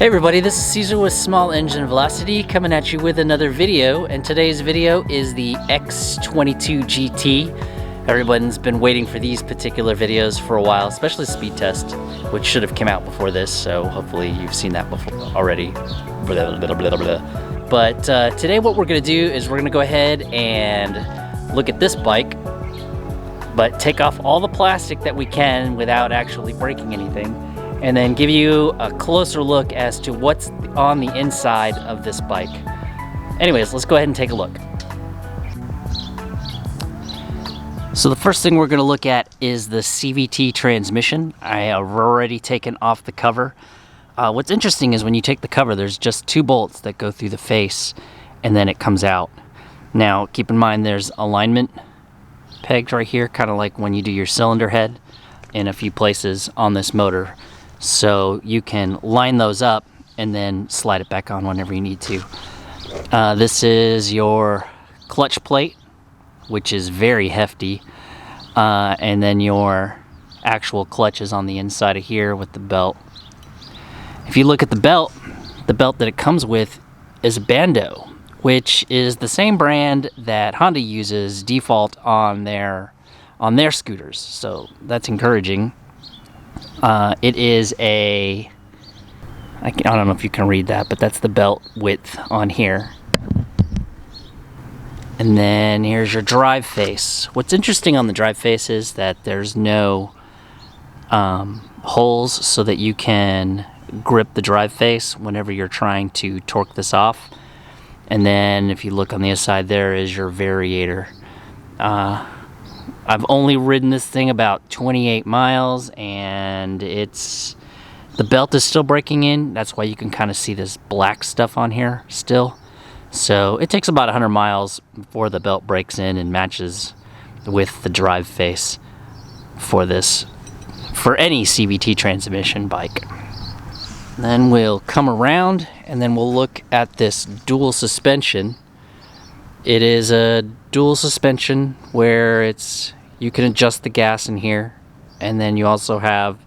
Hey everybody, this is Caesar with Small Engine Velocity coming at you with another video, and today's video is the X22GT. Everyone's been waiting for these particular videos for a while, especially speed test, which should have come out before this, so hopefully you've seen that before already. Blah, blah, blah, blah. But today what we're going to do is we're going to go ahead and look at this bike, but take off all the plastic that we can without actually breaking anything, and then give you a closer look as to what's on the inside of this bike. Anyways, let's go ahead and take a look. So the first thing we're going to look at is the CVT transmission. I have already taken off the cover. What's interesting is when you take the cover, there's just two bolts that go through the face and then it comes out. Now keep in mind there's alignment pegs right here, kind of like when you do your cylinder head in a few places on this motor. So you can line those up and then slide it back on whenever you need to. This is your clutch plate, which is very hefty. And then your actual clutch is on the inside of here with the belt. If you look at the belt that it comes with is a Bando, which is the same brand that Honda uses default on their scooters. So that's encouraging. It is I don't know if you can read that, but that's the belt width on here. And then here's your drive face. What's interesting on the drive face is that there's no holes so that you can grip the drive face whenever you're trying to torque this off. And then if you look on the other side, there is your variator. I've only ridden this thing about 28 miles and the belt is still breaking in. That's why you can kind of see this black stuff on here still. So it takes about 100 miles before the belt breaks in and matches with the drive face for any CVT transmission bike. Then we'll come around and then we'll look at this dual suspension. It is a dual suspension where you can adjust the gas in here, and then you also have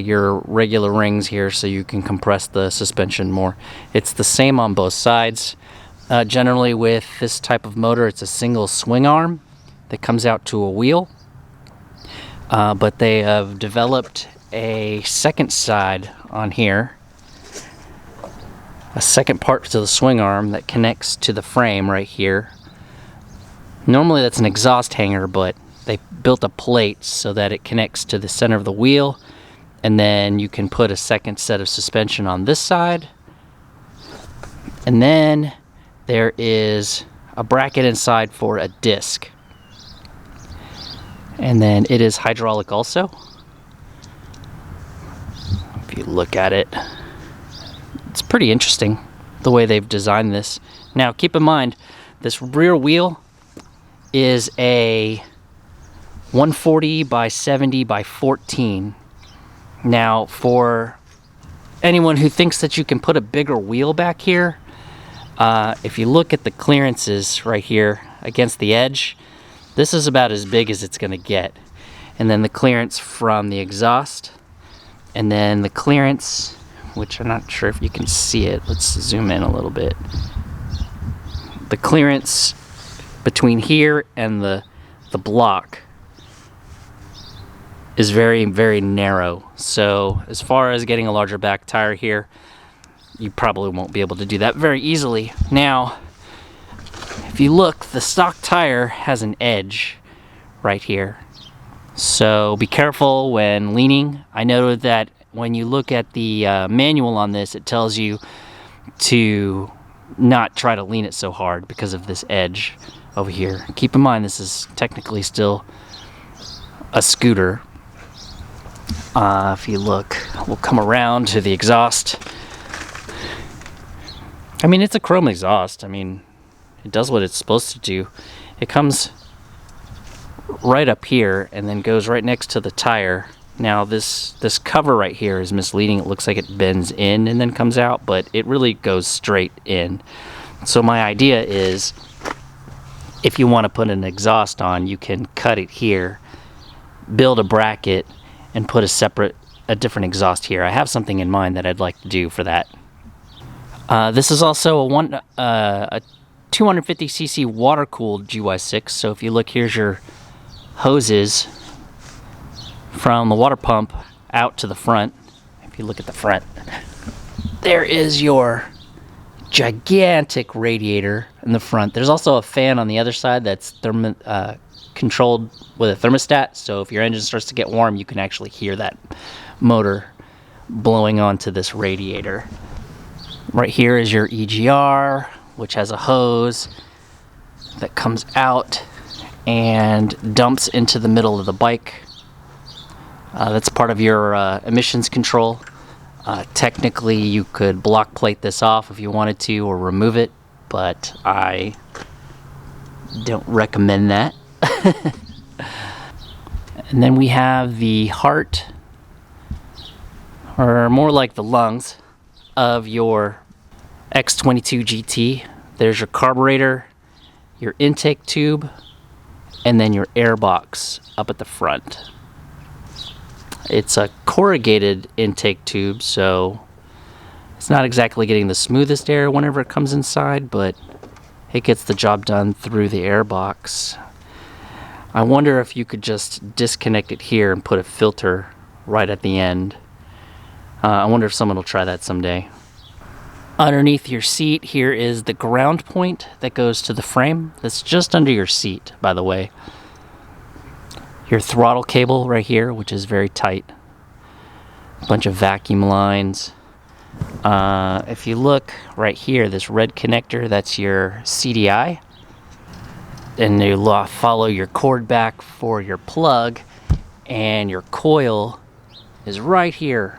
your regular rings here so you can compress the suspension more. It's the same on both sides. Generally with this type of motor, it's a single swing arm that comes out to a wheel, but they have developed a second side on here, a second part to the swing arm that connects to the frame right here. Normally that's an exhaust hanger, but they built a plate so that it connects to the center of the wheel, and then you can put a second set of suspension on this side. And then there is a bracket inside for a disc, and then it is hydraulic also. If you look at it, it's pretty interesting the way they've designed this. Now keep in mind, this rear wheel is a 140 by 70 by 14. Now for anyone who thinks that you can put a bigger wheel back here, if you look at the clearances right here against the edge, this is about as big as it's going to get. And then the clearance from the exhaust, and then the clearance, which I'm not sure if you can see it. Let's zoom in a little bit. The clearance between here and the block is very, very narrow. So as far as getting a larger back tire here, you probably won't be able to do that very easily. Now, if you look, the stock tire has an edge right here. So be careful when leaning. I know that when you look at the manual on this, it tells you to not try to lean it so hard because of this edge over here. Keep in mind, this is technically still a scooter. If you look, we'll come around to the exhaust. I mean, it's a chrome exhaust. I mean, it does what it's supposed to do. It comes right up here and then goes right next to the tire. Now this cover right here is misleading. It looks like it bends in and then comes out, but it really goes straight in. So my idea is, if you want to put an exhaust on, you can cut it here, build a bracket, and put a separate a different exhaust here. I have something in mind that I'd like to do for that. This is also a 250cc water-cooled GY6. So if you look, here's your hoses from the water pump out to the front. If you look at the front, there is your gigantic radiator in the front. There's also a fan on the other side that's controlled with a thermostat, so if your engine starts to get warm, you can actually hear that motor blowing onto this radiator. Right here is your EGR, which has a hose that comes out and dumps into the middle of the bike. That's part of your emissions control. Technically, you could block plate this off if you wanted to, or remove it, but I don't recommend that. And then we have the heart, or more like the lungs, of your X22GT. There's your carburetor, your intake tube, and then your air box up at the front. It's a corrugated intake tube, so it's not exactly getting the smoothest air whenever it comes inside, but it gets the job done through the air box. I wonder if you could just disconnect it here and put a filter right at the end. I wonder if someone will try that someday. Underneath your seat, here is the ground point that goes to the frame. That's just under your seat, by the way. Your throttle cable right here, which is very tight. A bunch of vacuum lines. If you look right here, this red connector, that's your CDI. And you follow your cord back for your plug, and your coil is right here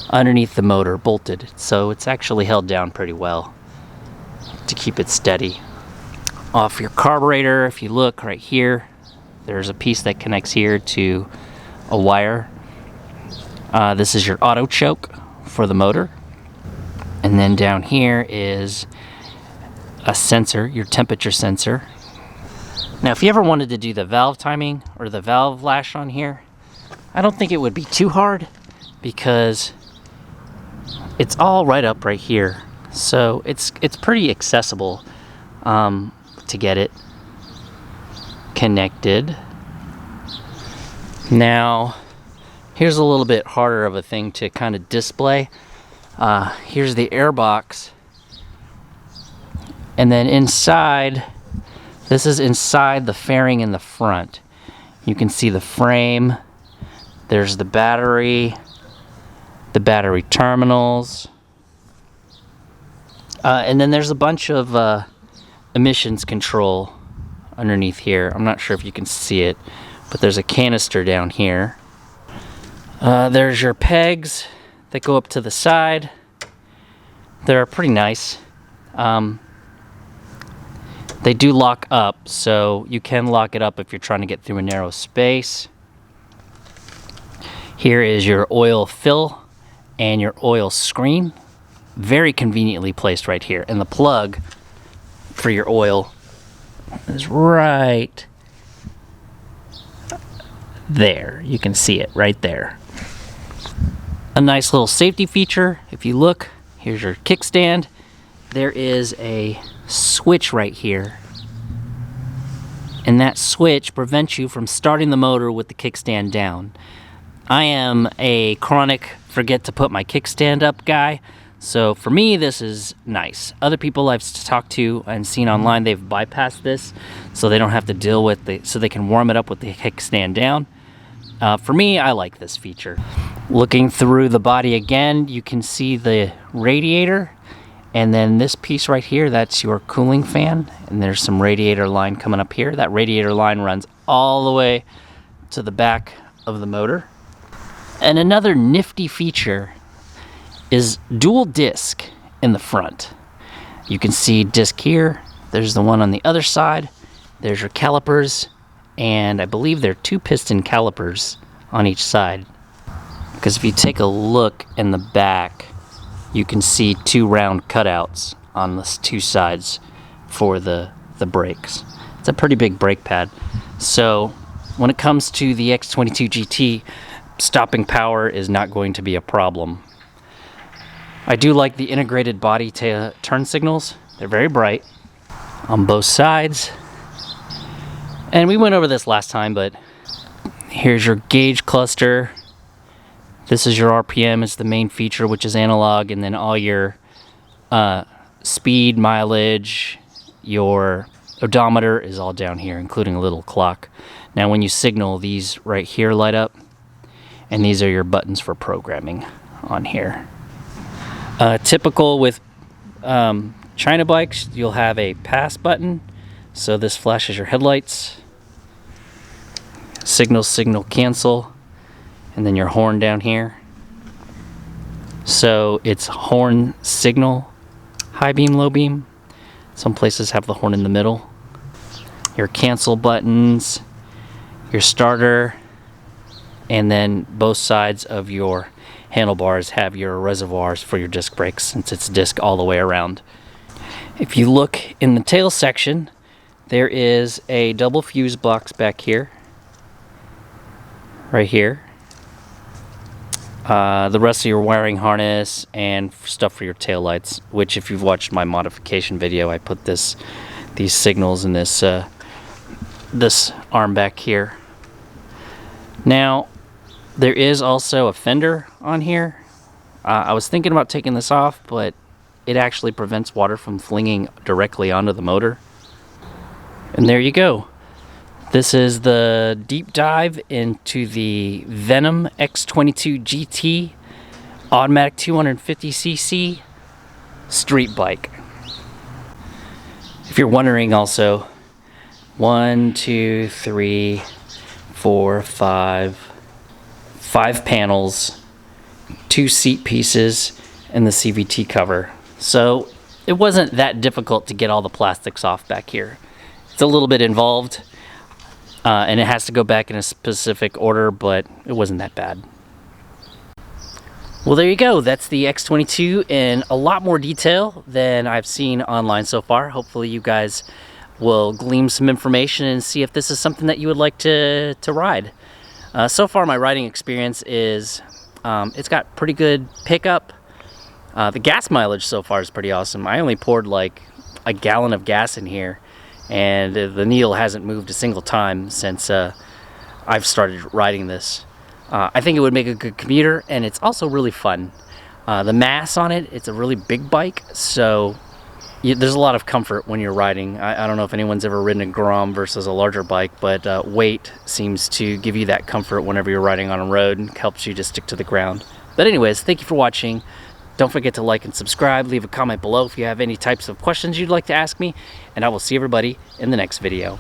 underneath the motor, bolted. So it's actually held down pretty well to keep it steady. Off your carburetor, if you look right here, there's a piece that connects here to a wire. This is your auto choke for the motor. And then down here is a sensor, your temperature sensor. Now, if you ever wanted to do the valve timing or the valve lash on here, I don't think it would be too hard because it's all right up right here. So it's pretty accessible to get it connected. Now, here's a little bit harder of a thing to kind of display. Here's the air box. And then inside, this is inside the fairing in the front. You can see the frame. There's the battery terminals. And then there's a bunch of emissions control underneath here. I'm not sure if you can see it, but there's a canister down here. There's your pegs that go up to the side. They're pretty nice. They do lock up, so you can lock it up if you're trying to get through a narrow space. Here is your oil fill and your oil screen. Very conveniently placed right here. And the plug for your oil is right there. You can see it right there. A nice little safety feature. If you look, here's your kickstand. There is a switch right here, and that switch prevents you from starting the motor with the kickstand down. I am a chronic forget to put my kickstand up guy, so for me this is nice. Other people I've talked to and seen online, they've bypassed this so they don't have to deal with so they can warm it up with the kickstand down. For me, I like this feature. Looking through the body again, you can see the radiator. And then this piece right here, that's your cooling fan. And there's some radiator line coming up here. That radiator line runs all the way to the back of the motor. And another nifty feature is dual disc in the front. You can see disc here. There's the one on the other side. There's your calipers. And I believe there are 2 piston calipers on each side. Because if you take a look in the back, you can see 2 round cutouts on the 2 sides for the brakes. It's a pretty big brake pad. So when it comes to the X22 GT, stopping power is not going to be a problem. I do like the integrated body turn signals. They're very bright on both sides. And we went over this last time, but here's your gauge cluster. This is your RPM, it's the main feature, which is analog, and then all your speed, mileage, your odometer is all down here, including a little clock. Now when you signal, these right here light up, and these are your buttons for programming on here. Typical with China bikes, you'll have a pass button, so this flashes your headlights. Signal, signal, cancel, and then your horn down here. So it's horn, signal, high beam, low beam. Some places have the horn in the middle. Your cancel buttons, your starter, and then both sides of your handlebars have your reservoirs for your disc brakes, since it's disc all the way around. If you look in the tail section, there is a double fuse box back here, right here. The rest of your wiring harness and stuff for your tail lights, which if you've watched my modification video, I put these signals in this this arm back here. Now there is also a fender on here. I was thinking about taking this off, but it actually prevents water from flinging directly onto the motor. And there you go. This is the deep dive into the Venom X22GT automatic 250cc street bike. If you're wondering also, 5 panels, 2 seat pieces, and the CVT cover. So it wasn't that difficult to get all the plastics off back here. It's a little bit involved, and it has to go back in a specific order, but it wasn't that bad. Well, there you go. That's the X22 in a lot more detail than I've seen online so far. Hopefully you guys will glean some information and see if this is something that you would like to ride. So far my riding experience is, it's got pretty good pickup. The gas mileage so far is pretty awesome. I only poured like a gallon of gas in here, and the needle hasn't moved a single time since I've started riding this. I think it would make a good commuter, and it's also really fun. The mass on it, it's a really big bike, so there's a lot of comfort when you're riding. I don't know if anyone's ever ridden a Grom versus a larger bike, but weight seems to give you that comfort whenever you're riding on a road and helps you to stick to the ground. But anyways, thank you for watching. Don't forget to like and subscribe. Leave a comment below if you have any types of questions you'd like to ask me, and I will see everybody in the next video.